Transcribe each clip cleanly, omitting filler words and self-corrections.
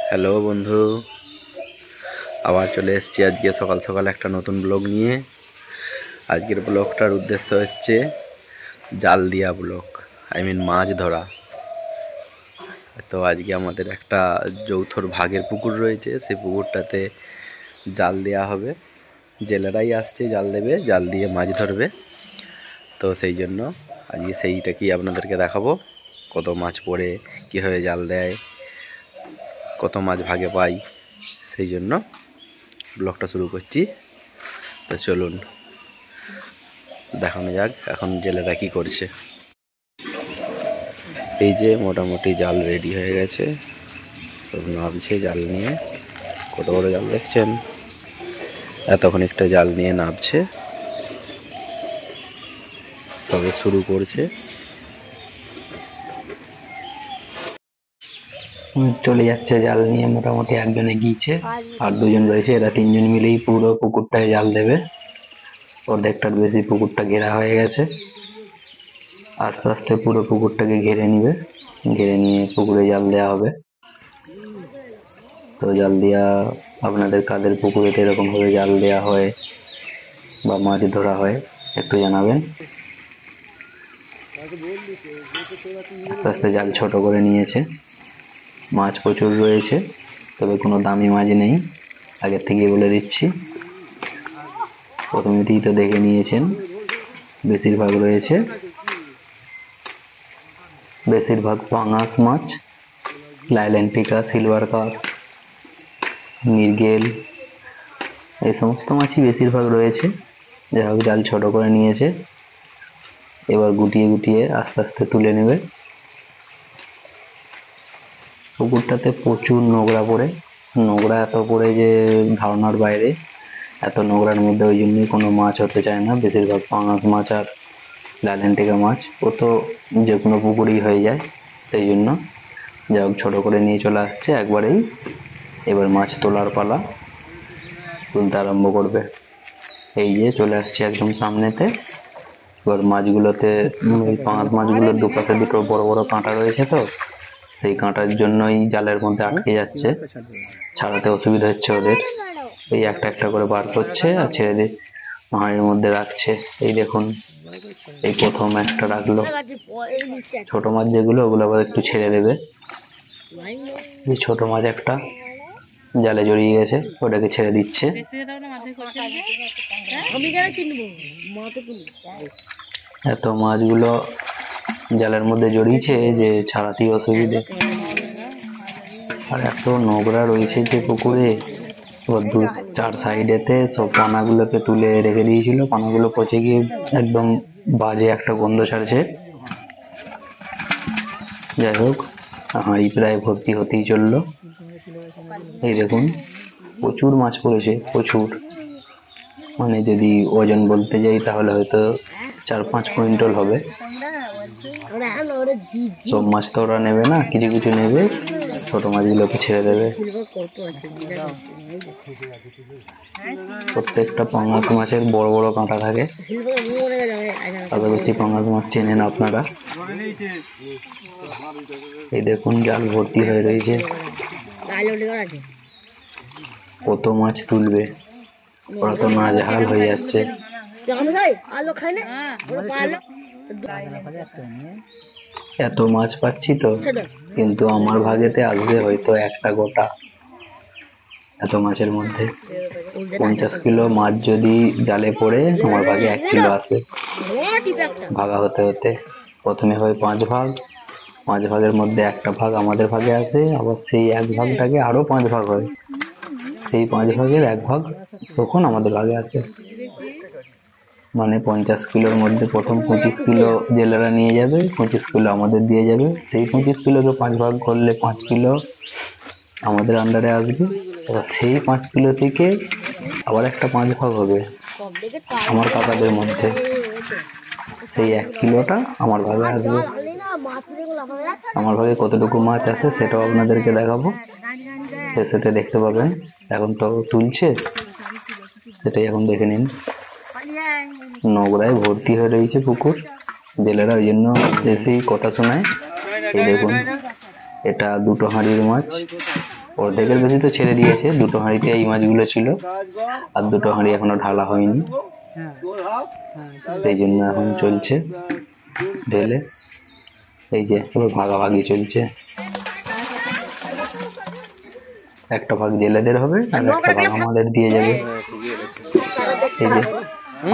Hello বন্ধু, আবার চলে এসেছি আজকে সকাল সকাল একটা নতুন ব্লগ নিয়ে। আজকের ব্লগটার উদ্দেশ্য হচ্ছে জাল দিয়া ব্লগ, মাছ ধরা। তো আজকে আমাদের একটা যৌথর ভাগের পুকুর রয়েছে, সেই পুকুরটাতে জাল দেওয়া হবে। জেলেরাই আসছে জাল দেবে, জাল দিয়ে মাছ ধরবে। তো সেই জন্য আজকে সেইটাকেই আপনাদেরকে দেখাবো, কত মাছ পড়ে, কীভাবে জাল দেয়, কত মাছ ভাগে পাই। সেই জন্য ব্লগটা শুরু করছি। তো চলুন দেখানো যাক এখন জেলেরা কী করছে। এই যে মোটামুটি জাল রেডি হয়ে গেছে, সব নামছে জাল নিয়ে। কত বড় জাল দেখছেন, এতক্ষণ একটা জাল নিয়ে নামছে, সবে শুরু করছে। চলে যাচ্ছে জাল নিয়ে, মোটামুটি একজনে গিয়েছে আর দুজন রয়েছে, এরা তিনজন মিলেই পুরো পুকুরটায় জাল দেবে। অর্ধেকটার বেশি পুকুরটা ঘেরা হয়ে গেছে, আস্তে আস্তে পুরো পুকুরটাকে ঘিরে নিবে, ঘিরে নিয়ে পুকুরে জাল দেওয়া হবে। তো জাল দেওয়া আপনাদের কাদের পুকুরেতে এরকম ভাবে জাল দেওয়া হয় বা মাছ ধরা হয় একটু জানাবেন। আস্তে আস্তে জাল ছোট করে নিয়েছে, মাছ প্রচুর রয়েছে, তবে কোনো দামি মাছ নেই, আগের থেকে বলে দিচ্ছি। প্রথমেতেই তো দেখে নিয়েছেন, বেশিরভাগ রয়েছে, বেশিরভাগ পাঙাশ মাছ, লাইল্যান্টিকা, সিলভার কাপ, মৃগেল, এই সমস্ত মাছই বেশিরভাগ রয়েছে। যাই হোক, জাল ছোট করে নিয়েছে, এবার গুটিয়ে গুটিয়ে আস্তে আস্তে তুলে নেবে। পুকুরটাতে প্রচুর নোংরা পড়ে, নোংরা এত পড়ে যে ধারণার বাইরে। এত নোংরার মধ্যে ওই জন্যই কোনো মাছ হতে চায় না, বেশিরভাগ পাঙাশ মাছ আর লাইল্যান্টিকা মাছ, ও তো যে কোনো পুকুরেই হয়ে যায়। সেই জন্য যাই হোক ছোটো করে নিয়ে চলে আসছে একবারেই। এবার মাছ তোলার পালা, তুলতে আরম্ভ করবে। এই যে চলে আসছে একদম সামনেতে। এবার মাছগুলোতে, ওই পাঙাশ মাছগুলোর দুপাশে দুটো বড় বড় কাঁটা রয়েছে, তো সেই কাঁটার জন্যই জালের মধ্যে আটকে যাচ্ছে, ছাড়াতে অসুবিধা হচ্ছে ওদের। এই একটা একটা করে বার করছে আর ছেড়ে দিয়ে হাঁড়ির মধ্যে রাখছে। এই দেখুন, এই প্রথম একটা রাখলো। ছোট মাছ যেগুলো, ওগুলো আবার একটু ছেড়ে দেবে। এই ছোট মাছ একটা জালে জড়িয়ে গেছে, ওটাকে ছেড়ে দিচ্ছে। এত মাছগুলো জালের মধ্যে জড়িয়েছে যে ছাড়াতেই অসুবিধে, আর এত নোংরা রয়েছে যে পুকুরে। দু চার সাইডেতে সব পানাগুলোকে তুলে রেখে দিয়েছিল, পানাগুলো পচে গিয়ে একদম বাজে একটা গন্ধ ছাড়ছে। যাই হোক, হাঁড়ি প্রায় ভর্তি হতেই চললো। এই দেখুন, প্রচুর মাছ পড়েছে, প্রচুর। মানে যদি ওজন বলতে যাই তাহলে হয়তো 4-5 কুইন্টাল হবে। সব মাছ তো ওরা নেবে না, কিছু কিছু নেবে, ছোট মাছগুলোকে ছেড়ে দেবে। প্রত্যেকটা পাঙাশ মাছের বড় বড় কাঁটা থাকে, পাশাপাশি পাঙাশ মাছ চেনেন আপনারা। এই দেখুন, জাল ভর্তি হয়ে রয়েছে, কত মাছ তুলবে, ওরা তো নাজেহাল হয়ে যাচ্ছে। এত মাছ পাচ্ছি তো, কিন্তু আমার ভাগেতে আসবে হয়তো একটা গোটা। এত মাছের মধ্যে 50 কিলো মাছ যদি জালে পড়ে, আমার ভাগে 1 কিলো আসে। ভাগা হতে হতে প্রথমে হয় 5 ভাগ, 5 ভাগের মধ্যে একটা ভাগ আমাদের ভাগে আসে, আবার সেই 1 ভাগটাকে আরো 5 ভাগ হয়, সেই 5 ভাগের 1 ভাগ তখন আমাদের ভাগে আসে। মানে 50 কিলোর মধ্যে প্রথম 25 কিলো জেলেরা নিয়ে যাবে, 25 কিলো আমাদের দিয়ে যাবে। সেই 25 কিলোকে 5 ভাগ করলে 5 কিলো আমাদের আন্ডারে আসবে। এবার সেই 5 কিলো থেকে আবার একটা 5 ভাগ হবে আমার কাকাদের মধ্যে, সেই 1 কিলোটা আমার ভাগে আসবে। আমার ভাগে কতটুকু মাছ আছে সেটাও আপনাদেরকে দেখাবো, সেটা দেখতে পাবেন। এখন তো তুলছে, সেটাই এখন দেখে নিন। নোংরায় ভর্তি হয়ে রয়েছে পুকুর, জেলেরা ওই জন্য বেশি কথা শোনায়। এই দেখুন, এটা 2টো হাঁড়ির মাছ, অর্ধেকের বেশি তো ছেড়ে দিয়েছে। 2টো হাঁড়িতে এই মাছগুলো ছিল, আর 2টো হাঁড়ি এখনো ঢালা হয়নি, এই জন্য এখন চলছে ঢেলে। এই যে এবার ভাগাভাগি চলছে, একটা ভাগ জেলেদের হবে আর একটা ভাগ আমাদের দিয়ে যাবে। এই যে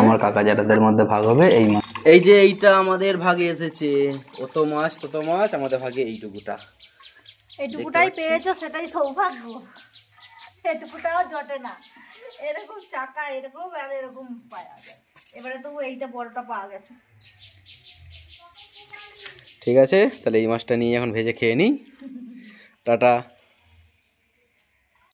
আমার কাকা জ্যাঠাদের মধ্যে ভাগ হবে এই মাছ। এই যে এইটা আমাদের ভাগে এসেছে, অত মাছ তত মাছ, আমাদের ভাগে এইটুকুটাই পেয়েছো, সেটাই সৌভাগ্য। এটুকুটাও জটে না, এরকম চাকা এরকম আর এরকম পাওয়া যায়। এবারে তো এইটা বড়টা পাওয়া গেছে। ঠিক আছে, তাহলে এই মাছটা নিয়ে এখন ভেজে খেয়ে নিই। টাটা।